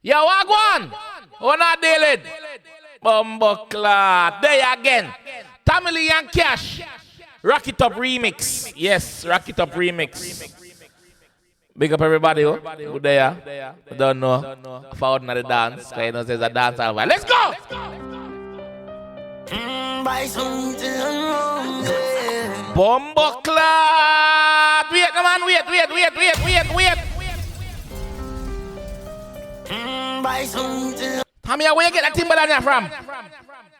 Yo, Wagwan! We're not dealing. Bumbleclad. There again. Tamili and Cyash. Rock It Up remix. Yes, Rock It Up remix. Big up everybody who there. Who don't know. Found the dance. Because you know there's a dance over. Let's go! Bumbleclad. Wait, man. Wait. Tommy, where you get that Timberland here from?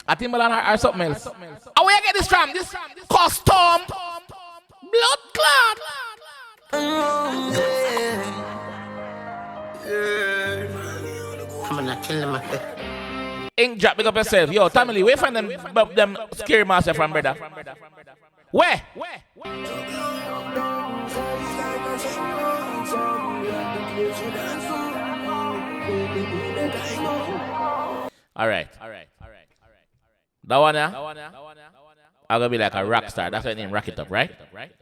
A Timberland or something else? Where you get this from? This custom blood clot. I'm gonna kill him. Ink drop, big up yourself. Yo, Tommy, where find them scary master from, brother? Where? All right. That one, yeah? I'm gonna be like a rock star. That's why I name Rock It Up, right?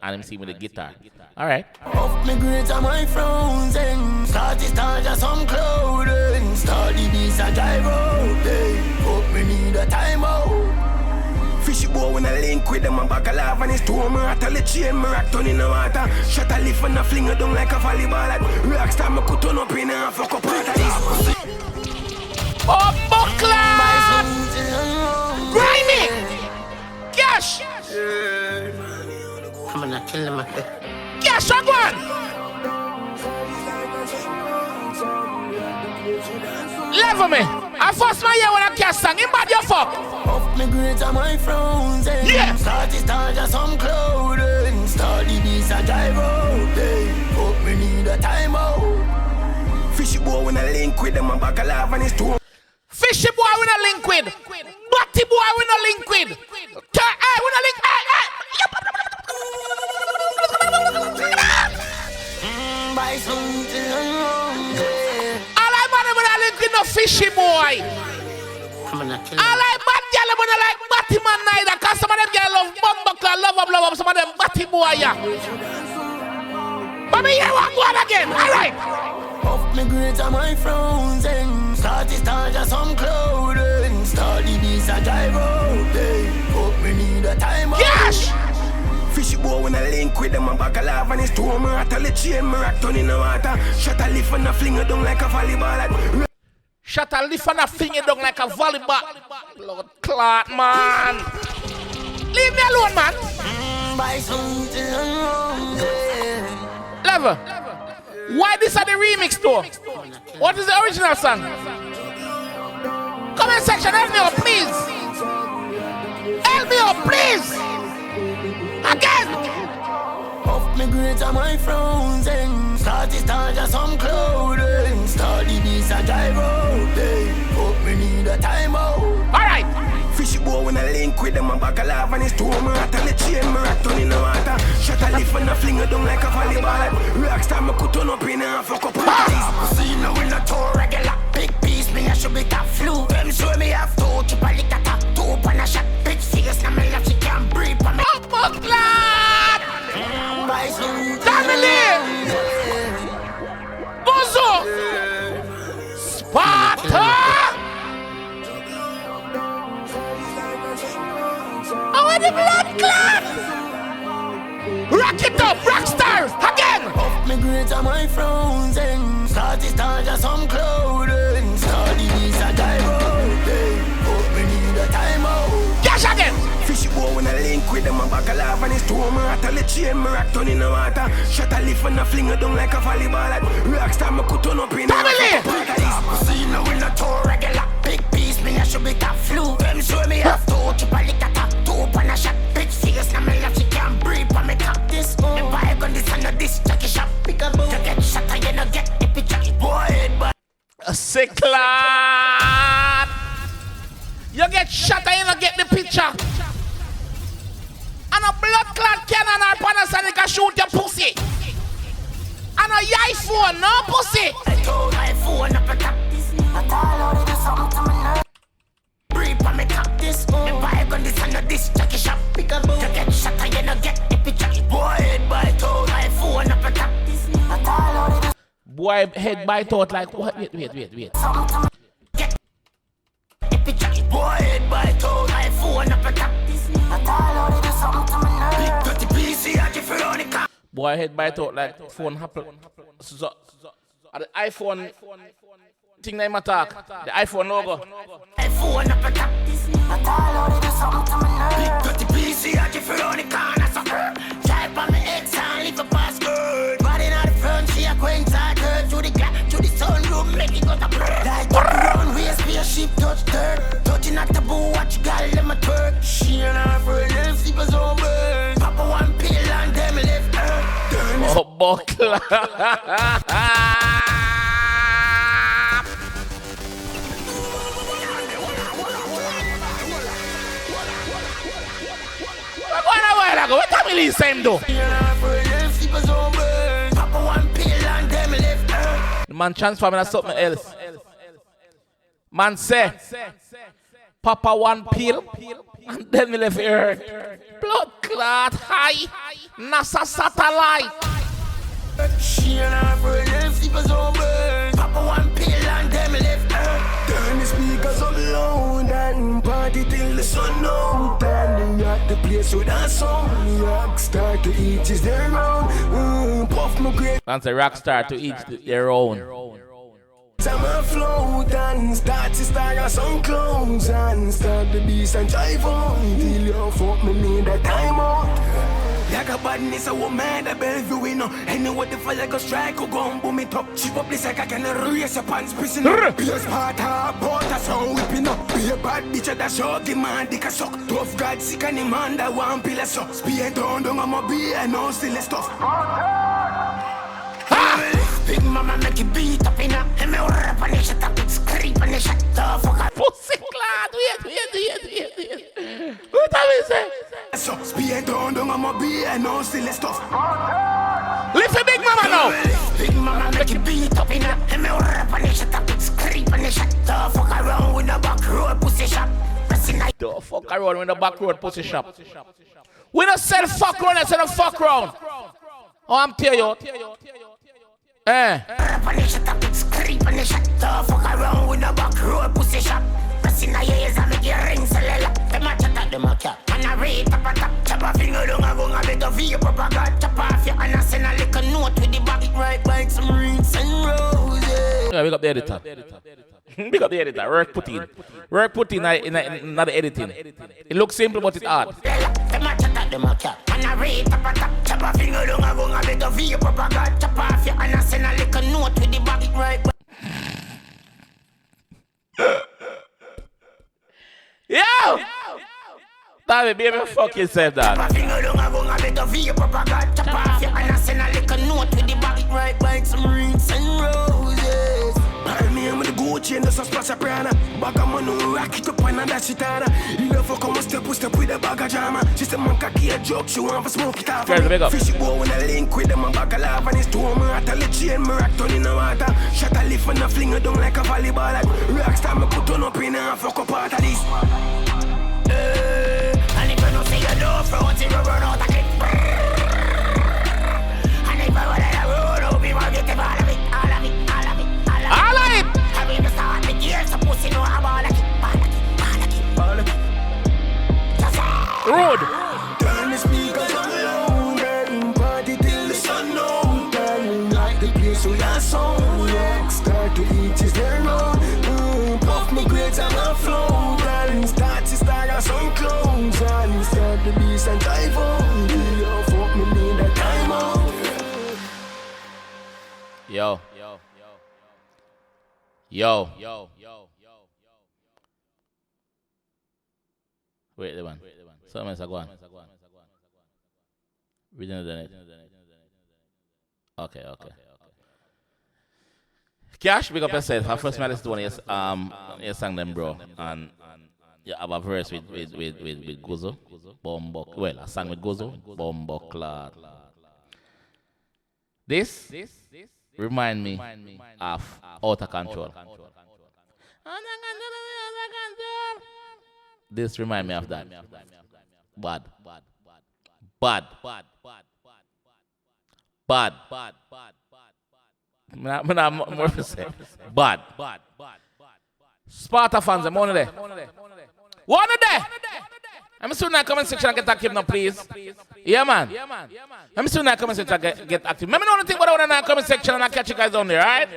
And I'm seeing with the guitar. All right. Off me grades and my frowns and start to start just some clothing. Start the beats and drive out. Hope me need a timeout. Fishy boy when I link with them, I'm back alive and it's two of my tell the chain, my rock turn in the water. Shut a lift and I fling it down like a volleyball. Rockstar, me could turn up in and fuck up out of this. Bumbleclad! Grimy! Cyash! I'm gonna kill him. Cyash, Wagwan! Level me! I first my year when I Cyash sang, him bad your fuck! Off me grades and my frowns and start to start just some clothing. Start the beats and drive out. Hope me need a timeout. Fishy boy when I link with them, I'm back alive and it's two. Fishy boy we not link with. Batty boy we not link with. Hey, we not link. Hey. All I man we not link with no fishy boy. I'm gonna kill him. All I bad girl we not like batty man neither. Cause some of them girl love Bumbleclad, love up. Some of them batty boy yeah. But me here one again. All right. Off me grades and my frowns and start to start just some clothing. Start the beats and drive out. Hope me need a timeout. Cyash! Fishy boy when I link with them, I'm back alive and it's two of my tell the chain, my rock turn in the water. Shut a lift and I fling it down like a volleyball. Shut a lift and a fling it down like a volleyball. Blood clot, man. Leave me alone, man. Level. Why this are the remix though? What is the original song? Comment section, help me out, please. Help me out, please. Again. Off me grades and my frowns and start to start just some clothing. Start the beats and drive out. Hope me need a timeout. All right. Fishy boy when I link with them, I'm back alive and it's two of my tell the chain, my rock turn in the water. Shut a lift and I fling it down like a volleyball. Rockstar, me could turn up in and fuck up out of this. See now in the tour regular big piece, me I should be top flu. Them show me have to chip a lick at two on a shot. Big serious, now me love she can't breathe. Bumbleclad! Tamili! Bozo! Sparta! Oh, the blood clot! Rock it up, rockstar! Again! Off me grades and my frowns and start to start just some clothing. Start the beats and drive out. Hope me need a timeout. Cyash again! Fishy boy when I link with them, I'm back alive and it's two of my tell the chain, my rock turn in the water. Shut a lift and I fling it down like a volleyball. Rockstar, me could turn up in Family! See now in the tour regular big piece, me I should be top flu. Them show me have to chip a lick at two on a shot. Big serious, now me love she can't breathe. But me top this, me buy a gun this and this Jackie shop. Pick a boom, you get shot and you no get the picture. Boy, but A sick lad! You get shot and you no get the picture. And a blood clot cannon or Panasonic can shoot your pussy. And a iPhone, no pussy. I told my phone up a top this. I thought I did something to me now. Breathe on me top this. Me buy a gun this and this Jackie shop. Pick a boom, you get shot and you no get the picture. Boy, but I told my phone up a top this. I thought I did Boy head bite out like what? Wait. Boy head bite out, iPhone up a top. Big dirty PC, I give it on the car. Boy head bite out like phone happen. So, the iPhone thing name attack. The iPhone logo. iPhone up a top. Big dirty PC, I give it on the corner. So drive on my ex and leave a password. Body not the front, she a quaint girl. To the glass, to the sunroom, make it go to blur. Like up around, we a spaceship touch dirt. Touching at the boo, watch girl, let me twerk. She and her friend, sleepers over. Papa one pill and them left her. Oh, buckler. What time will he same though? The man transforming as something else. Man say, Papa one pill, and then we left earth. Blood clot high, NASA satellite. She and her friend sleepers over. Papa one pill and them left earth. Turn the speakers up loud and party till the sun out. And at the place with a song, rock star to each is their own. Puff my great. That's a rock star to each their own. Time I float and start to stagger some clowns and start the beast and drive on till you fuck me need a time out. Like a badness, a woman, the Bellevue, we know. Anyway, the fire go strike, go and boom it up. Cheap up this like I can raise your pants, pissing up. Be a Sparta, but that's how whipping up. Be a bad bitch, that's how the man, dick a suck. Tough God, sick and the man, that one pill a suck. Spear down, don't I'm a beer, and no still stuff. Big mama make it beat up in a and me rap and shut up, it's creep and shut the fuck up. Pussy clad, wait. What time is it? So, spear down, don't I'm a beer, and no still stuff. Listen, Big Mama now. Big mama make it beat up in a and me rap and shut up, it's creep and shut the fuck around with the back road pussy shop. The fuck around with the back road pussy shop. We don't sell fuck round, I said a fuck round. Oh, I'm telling you. Eh. Rap and shut up, it's creep and shut the fuck around with the back road pussy shop. Pressing the ears and make your rings a little. Them a chat at them a cat. And I rate up a top. Chop a finger down a gung a bit of your papa got. Chop off your and I send a little note with the back. Right like some rings and roses. Yeah, big up the editor. Big up the editor. Work put in in the editing. It looks simple but it's hard. Them a chat at them a cat. And I rate up a top. Chop a finger down a gung a bit of your papa got. Chop off your and I send a little note with the back. Right. Yo! Tommy, baby, fuck yourself, dad. My finger down a gung a bit of your papa got. Chop off your and I send a little note with the back. Right like some rings and roses. My name with the Gucci and the Sparta Prana. Back on my new rock it up and that's it. You never come a step with the bag of drama. She's a man cocky a joke, she want to smoke it off. Fishy boy when I link with them, a bag of lava and it's two of me at a chain, me rock turn in the water. Shut a lift and a fling it down like a volleyball. Like rock star me put on up in and fuck up part of this. And if you don't see your door front, you run out of it. And if I want to road, I'll be one get all of it, all of it, all of it, all of it. I mean the start the gears, so pussy know I'm all of it, all of it, all of it, all of it. Road. Turn the speakers on loud and party till the sun out. And like the place with a song, rock start to each is their own. Puff my grades and my flow. And start to stagger some clowns. And start the beast and drive on. Yo, fuck me need a time out. Yo. Wait, the one. Something else, go on. We didn't do it. Okay. Cyash, big up yourself. I first met this one, yes, sang them, bro. And yeah, I have a verse with 𝐑𝐄𝐀𝐂𝐓𝐿. Bombuck. Well, I sang with 𝐑𝐄𝐂𝐓𝐿. Bombuck. This remind me of Outer Control. This remind me of that. Bad. I'm not more to say. Bad. Sparta fans, I'm on there. One of there. I'm soon in the comment section and get active now, please. Yeah, man. I'm soon in the comment section and get active. Let me know anything about the comment section and I'll catch you guys down there, alright?